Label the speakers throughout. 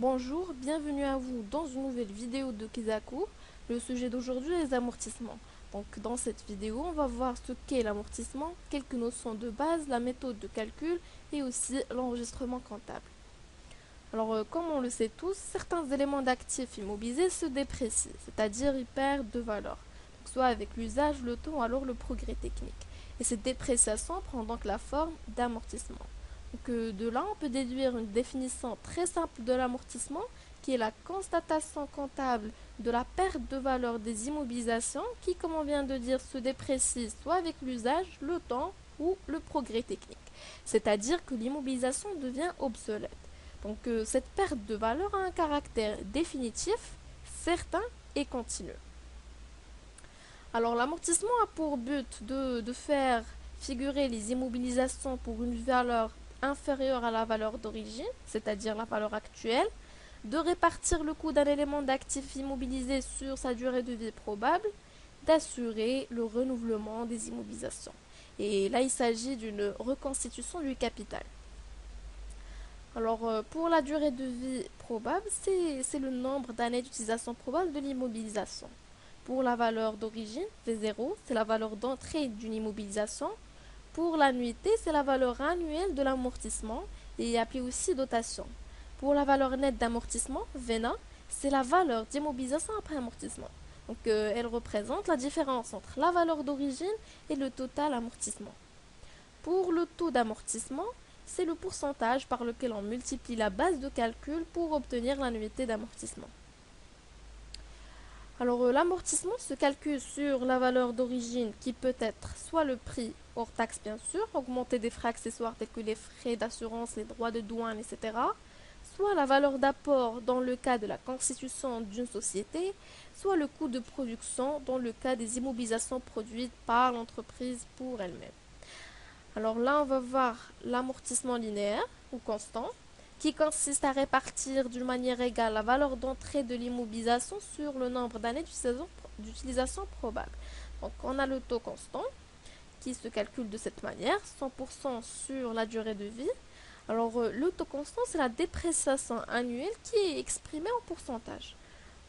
Speaker 1: Bonjour, bienvenue à vous dans une nouvelle vidéo de Kizaku. Le sujet d'aujourd'hui est les amortissements. Donc dans cette vidéo, on va voir ce qu'est l'amortissement, quelques notions de base, la méthode de calcul et aussi l'enregistrement comptable. Comme on le sait tous, certains éléments d'actifs immobilisés se déprécient, c'est-à-dire ils perdent de valeur, donc soit avec l'usage, le temps ou alors le progrès technique. Et cette dépréciation prend donc la forme d'amortissement. De là, on peut déduire une définition très simple de l'amortissement, qui est la constatation comptable de la perte de valeur des immobilisations qui, comme on vient de dire, se déprécient soit avec l'usage, le temps ou le progrès technique. C'est-à-dire que l'immobilisation devient obsolète. Cette perte de valeur a un caractère définitif, certain et continu. Alors l'amortissement a pour but de faire figurer les immobilisations pour une valeur inférieure à la valeur d'origine, c'est-à-dire la valeur actuelle, de répartir le coût d'un élément d'actif immobilisé sur sa durée de vie probable, d'assurer le renouvellement des immobilisations. Et là, il s'agit d'une reconstitution du capital. Pour la durée de vie probable, c'est le nombre d'années d'utilisation probable de l'immobilisation. Pour la valeur d'origine, V0, c'est la valeur d'entrée d'une immobilisation. Pour l'annuité, c'est la valeur annuelle de l'amortissement et appelée aussi dotation. Pour la valeur nette d'amortissement, VENA, c'est la valeur d'immobilisation après amortissement. Elle représente la différence entre la valeur d'origine et le total amortissement. Pour le taux d'amortissement, c'est le pourcentage par lequel on multiplie la base de calcul pour obtenir l'annuité d'amortissement. L'amortissement se calcule sur la valeur d'origine qui peut être soit le prix hors taxe bien sûr, augmenté des frais accessoires tels que les frais d'assurance, les droits de douane, etc. Soit la valeur d'apport dans le cas de la constitution d'une société, soit le coût de production dans le cas des immobilisations produites par l'entreprise pour elle-même. Alors là, on va voir l'amortissement linéaire ou constant, qui consiste à répartir d'une manière égale la valeur d'entrée de l'immobilisation sur le nombre d'années d'utilisation probable. Donc on a le taux constant qui se calcule de cette manière, 100% sur la durée de vie. Le taux constant, c'est la dépréciation annuelle qui est exprimée en pourcentage.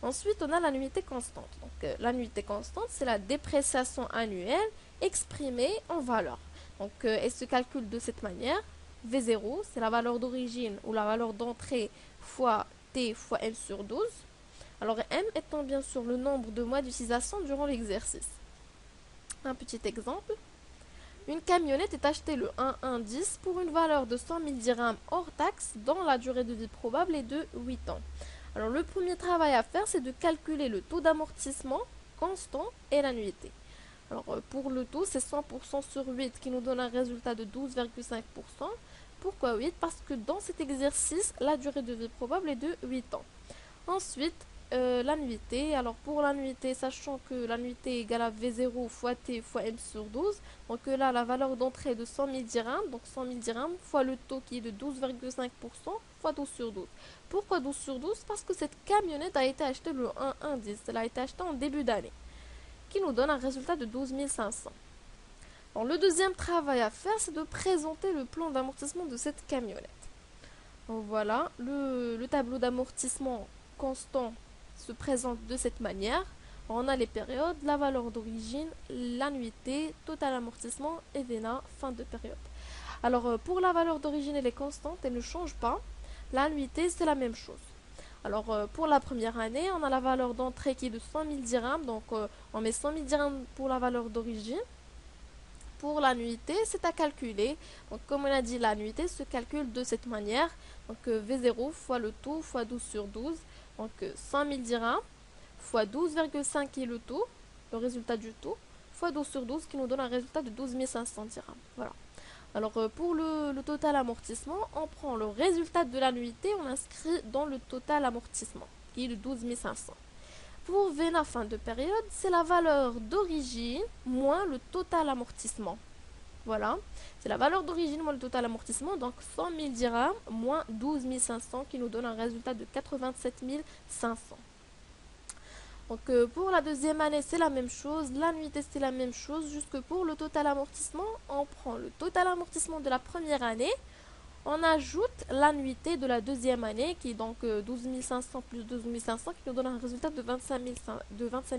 Speaker 1: Ensuite, on a l'annuité constante. L'annuité constante, c'est la dépréciation annuelle exprimée en valeur. Elle se calcule de cette manière. V0, c'est la valeur d'origine ou la valeur d'entrée fois T fois M sur 12. M étant bien sûr le nombre de mois d'utilisation durant l'exercice. Un petit exemple. Une camionnette est achetée le 1-1-10 pour une valeur de 100 000 dirhams hors taxe dont la durée de vie probable est de 8 ans. Le premier travail à faire, c'est de calculer le taux d'amortissement constant et l'annuité. Pour le taux, c'est 100% sur 8 qui nous donne un résultat de 12,5%. Pourquoi 8? Parce que dans cet exercice, la durée de vie probable est de 8 ans. Ensuite, l'annuité. Pour l'annuité, sachant que l'annuité est égale à V0 fois T fois M sur 12. Là, la valeur d'entrée est de 100 000 dirhams. Donc 100 000 dirhams fois le taux qui est de 12,5% fois 12 sur 12. Pourquoi 12 sur 12? Parce que cette camionnette a été achetée le 1-1-10. Elle a été achetée en début d'année, qui nous donne un résultat de 12 500. Le deuxième travail à faire, c'est de présenter le plan d'amortissement de cette camionnette. Voilà, le tableau d'amortissement constant se présente de cette manière. On a les périodes, la valeur d'origine, l'annuité, total amortissement et VENA, fin de période. Pour la valeur d'origine, elle est constante, elle ne change pas. L'annuité, c'est la même chose. Pour la première année, on a la valeur d'entrée qui est de 100 000 dirhams. On met 100 000 dirhams pour la valeur d'origine. Pour l'annuité, c'est à calculer. Comme on a dit, l'annuité se calcule de cette manière. V0 fois le taux fois 12 sur 12. 100 000 dirhams fois 12,5 qui est le taux, le résultat du taux, fois 12 sur 12 qui nous donne un résultat de 12 500 dirhams. Voilà. Pour le total amortissement, on prend le résultat de l'annuité, on l'inscrit dans le total amortissement, qui est de 12 500. Pour VENA fin de période, c'est la valeur d'origine moins le total amortissement. Voilà, c'est la valeur d'origine moins le total amortissement, donc 100 000 dirhams moins 12 500 qui nous donne un résultat de 87 500. Pour la deuxième année, c'est la même chose, l'annuité c'est la même chose, jusque pour le total amortissement, on prend le total amortissement de la première année, On ajoute l'annuité de la deuxième année qui est donc 12 500 plus 12 500 qui nous donne un résultat de 25 000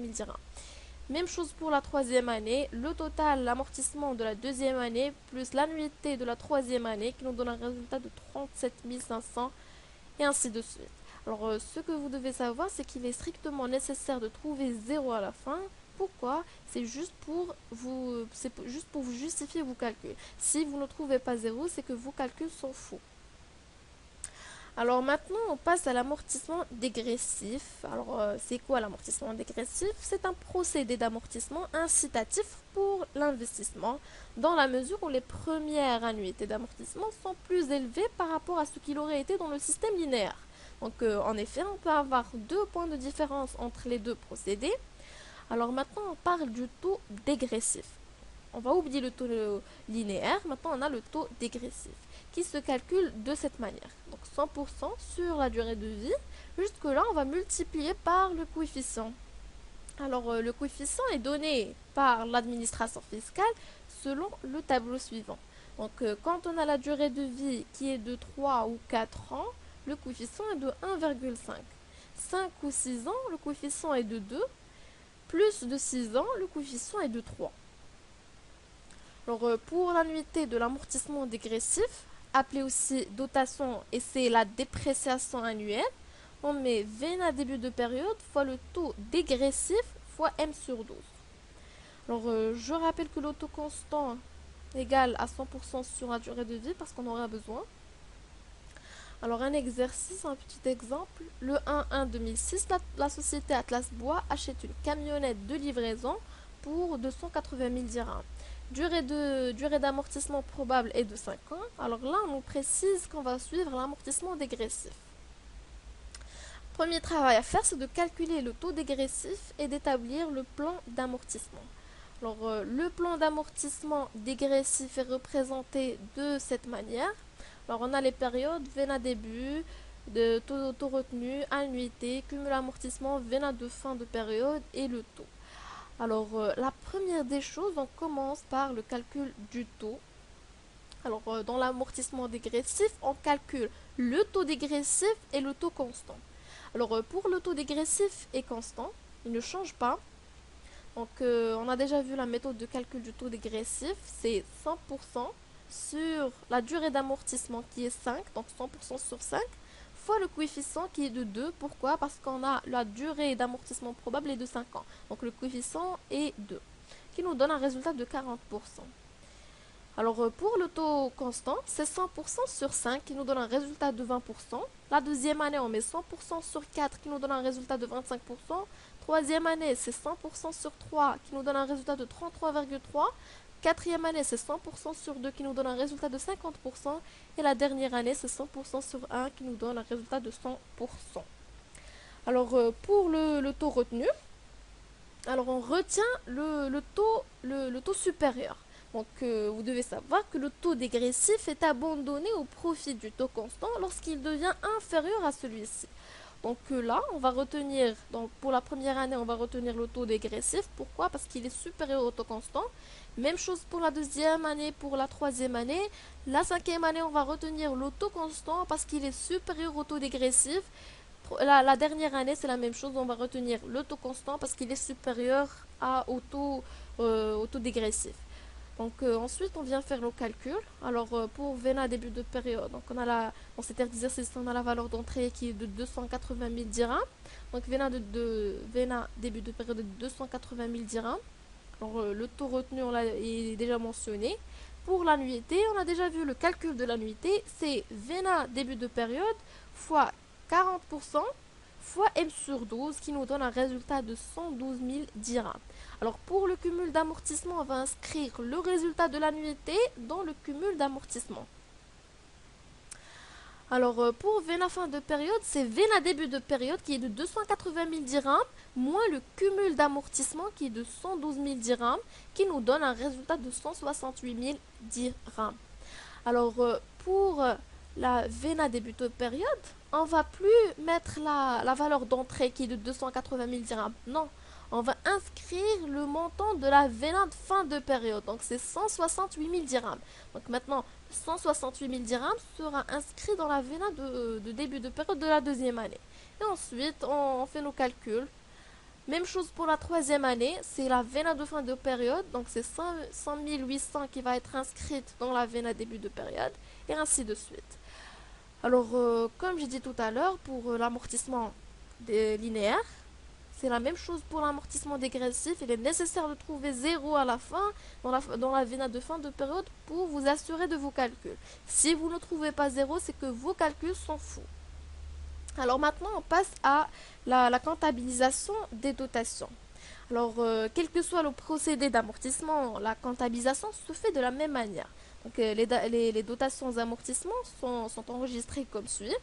Speaker 1: dirhams. Même chose pour la troisième année, le total l'amortissement de la deuxième année plus l'annuité de la troisième année qui nous donne un résultat de 37 500 et ainsi de suite. Alors ce que vous devez savoir c'est qu'il est strictement nécessaire de trouver 0 à la fin. Pourquoi? C'est juste pour vous justifier vos calculs. Si vous ne trouvez pas 0, c'est que vos calculs sont faux. Alors maintenant, on passe à l'amortissement dégressif. Alors, c'est quoi l'amortissement dégressif? C'est un procédé d'amortissement incitatif pour l'investissement, dans la mesure où les premières annuités d'amortissement sont plus élevées par rapport à ce qu'il aurait été dans le système linéaire. Donc, en effet, on peut avoir deux points de différence entre les deux procédés. Alors maintenant, on parle du taux dégressif. On va oublier le taux linéaire, maintenant on a le taux dégressif qui se calcule de cette manière. Donc 100% sur la durée de vie. Jusque là, on va multiplier par le coefficient. Alors le coefficient est donné par l'administration fiscale selon le tableau suivant. Donc quand on a la durée de vie qui est de 3 ou 4 ans, le coefficient est de 1,5. 5 ou 6 ans, le coefficient est de 2. Plus de 6 ans, le coefficient est de 3. Alors, pour l'annuité de l'amortissement dégressif, appelée aussi dotation, et c'est la dépréciation annuelle, on met VNA début de période fois le taux dégressif fois M sur 12. Alors, je rappelle que le taux constant égale à 100% sur la durée de vie parce qu'on aura besoin. Alors, un exercice, un petit exemple. Le 1-1-2006, la société Atlas Bois achète une camionnette de livraison pour 280 000 dirhams. Durée d'amortissement probable est de 5 ans. Alors là, on nous précise qu'on va suivre l'amortissement dégressif. Premier travail à faire, c'est de calculer le taux dégressif et d'établir le plan d'amortissement. Alors, le plan d'amortissement dégressif est représenté de cette manière. Alors, on a les périodes, VNA début, de taux retenu, annuité, cumul amortissement, VNA de fin de période et le taux. Alors, la première des choses, on commence par le calcul du taux. Alors, dans l'amortissement dégressif, on calcule le taux dégressif et le taux constant. Alors, pour le taux dégressif et constant, il ne change pas. Donc, on a déjà vu la méthode de calcul du taux dégressif, c'est 100% sur la durée d'amortissement qui est 5, donc 100% sur 5, fois le coefficient qui est de 2. Pourquoi? Parce qu'on a la durée d'amortissement probable est de 5 ans. Donc le coefficient est 2, qui nous donne un résultat de 40%. Alors pour le taux constant, c'est 100% sur 5 qui nous donne un résultat de 20%. La deuxième année, on met 100% sur 4 qui nous donne un résultat de 25%. Troisième année, c'est 100% sur 3 qui nous donne un résultat de 33,3%. Quatrième année, c'est 100% sur 2 qui nous donne un résultat de 50%. Et la dernière année, c'est 100% sur 1 qui nous donne un résultat de 100%. Alors, pour le taux retenu, alors on retient le taux supérieur. Donc, vous devez savoir que le taux dégressif est abandonné au profit du taux constant lorsqu'il devient inférieur à celui-ci. Donc là, on va retenir, donc pour la première année, on va retenir le taux dégressif. Pourquoi? Parce qu'il est supérieur au taux constant. Même chose pour la deuxième année, pour la troisième année. La cinquième année, on va retenir le taux constant parce qu'il est supérieur au taux dégressif. La dernière année, c'est la même chose. On va retenir le taux constant parce qu'il est supérieur au taux dégressif. Donc ensuite, on vient faire le calcul. Alors pour VNA début de période, donc dans cet exercice, on a la valeur d'entrée qui est de 280 000 dirhams. Donc VNA début de période de 280 000 dirhams. Alors le taux retenu, on l'a déjà mentionné. Pour l'annuité, on a déjà vu le calcul de l'annuité. C'est VNA début de période fois 40% fois M sur 12 qui nous donne un résultat de 112 000 dirhams. Alors pour le cumul d'amortissement, on va inscrire le résultat de l'annuité dans le cumul d'amortissement. Alors pour VNA fin de période, c'est VNA début de période qui est de 280 000 dirhams moins le cumul d'amortissement qui est de 112 000 dirhams qui nous donne un résultat de 168 000 dirhams. Alors pour la VNA début de période, on va plus mettre la valeur d'entrée qui est de 280 000 dirhams. Non, on va inscrire le montant de la VENA de fin de période. Donc c'est 168 000 dirhams. Donc maintenant, 168 000 dirhams sera inscrit dans la VENA de début de période de la deuxième année. Et ensuite, on fait nos calculs. Même chose pour la troisième année, c'est la VENA de fin de période, donc c'est 100 800 qui va être inscrite dans la VENA début de période, et ainsi de suite. Alors, comme j'ai dit tout à l'heure, pour l'amortissement linéaire, c'est la même chose pour l'amortissement dégressif. Il est nécessaire de trouver 0 à la fin dans la VENA de fin de période pour vous assurer de vos calculs. Si vous ne trouvez pas 0, c'est que vos calculs sont faux. Alors maintenant, on passe à la comptabilisation des dotations. Alors, quel que soit le procédé d'amortissement, la comptabilisation se fait de la même manière. Donc, les dotations d'amortissement sont enregistrées comme suit.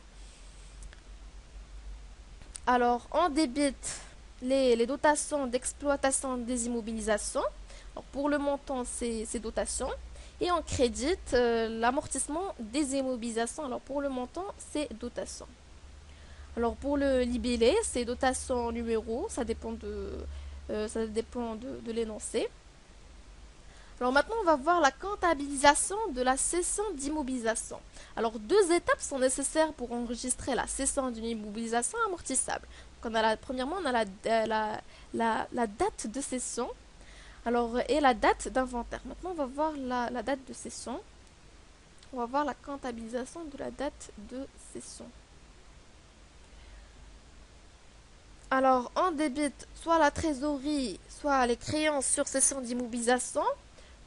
Speaker 1: Alors, on débite les dotations d'exploitation des immobilisations. Alors, pour le montant, c'est ces dotations. Et on crédite l'amortissement des immobilisations. Alors, pour le montant, c'est dotations. Alors pour le libellé, c'est dotation numéro, ça dépend de l'énoncé. Alors maintenant, on va voir la comptabilisation de la cession d'immobilisation. Alors deux étapes sont nécessaires pour enregistrer la cession d'une immobilisation amortissable. Donc, premièrement, on a la date de cession et la date d'inventaire. Maintenant, on va voir la date de cession. On va voir la comptabilisation de la date de cession. Alors, on débite soit la trésorerie, soit les créances sur cession d'immobilisation.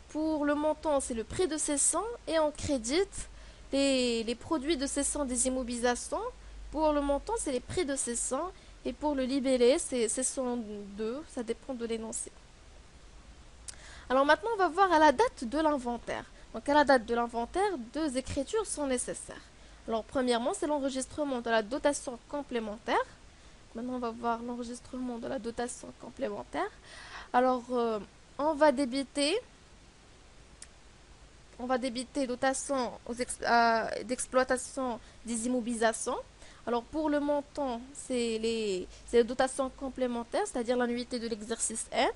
Speaker 1: Pour le montant, c'est le prix de cession et on crédite les produits de cession des immobilisations. Pour le montant, c'est les prix de cession et pour le libellé, c'est cession 2, ça dépend de l'énoncé. Alors maintenant, on va voir à la date de l'inventaire. Donc à la date de l'inventaire, deux écritures sont nécessaires. Alors premièrement, c'est l'enregistrement de la dotation complémentaire. Maintenant, on va voir l'enregistrement de la dotation complémentaire. Alors, on va débiter dotation d'exploitation des immobilisations. Alors, pour le montant, c'est les dotations complémentaires, c'est-à-dire l'annuité de l'exercice 1.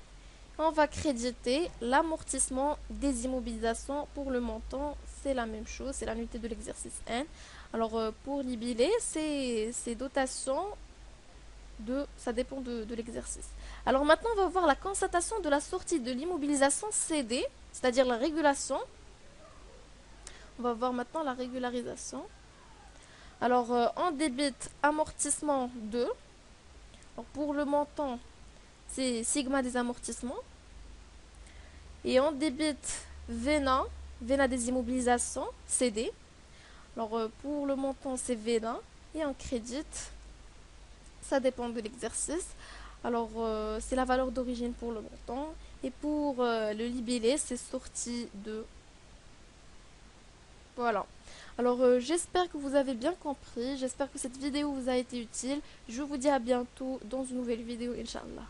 Speaker 1: On va créditer l'amortissement des immobilisations. Pour le montant, c'est la même chose, c'est l'annuité de l'exercice 1. Alors, pour libellé, c'est dotations ça dépend de l'exercice. Alors maintenant, on va voir la constatation de la sortie de l'immobilisation cédée, c'est-à-dire la régulation. On va voir maintenant la régularisation. Alors, on débite amortissement 2. Alors, pour le montant, c'est sigma des amortissements. Et on débite VENA des immobilisations cédées. Alors, pour le montant, c'est VENA. Et on crédite, ça dépend de l'exercice. Alors, c'est la valeur d'origine pour le montant. Et pour le libellé, c'est sortie de... Voilà. Alors, j'espère que vous avez bien compris. J'espère que cette vidéo vous a été utile. Je vous dis à bientôt dans une nouvelle vidéo, Inch'Allah.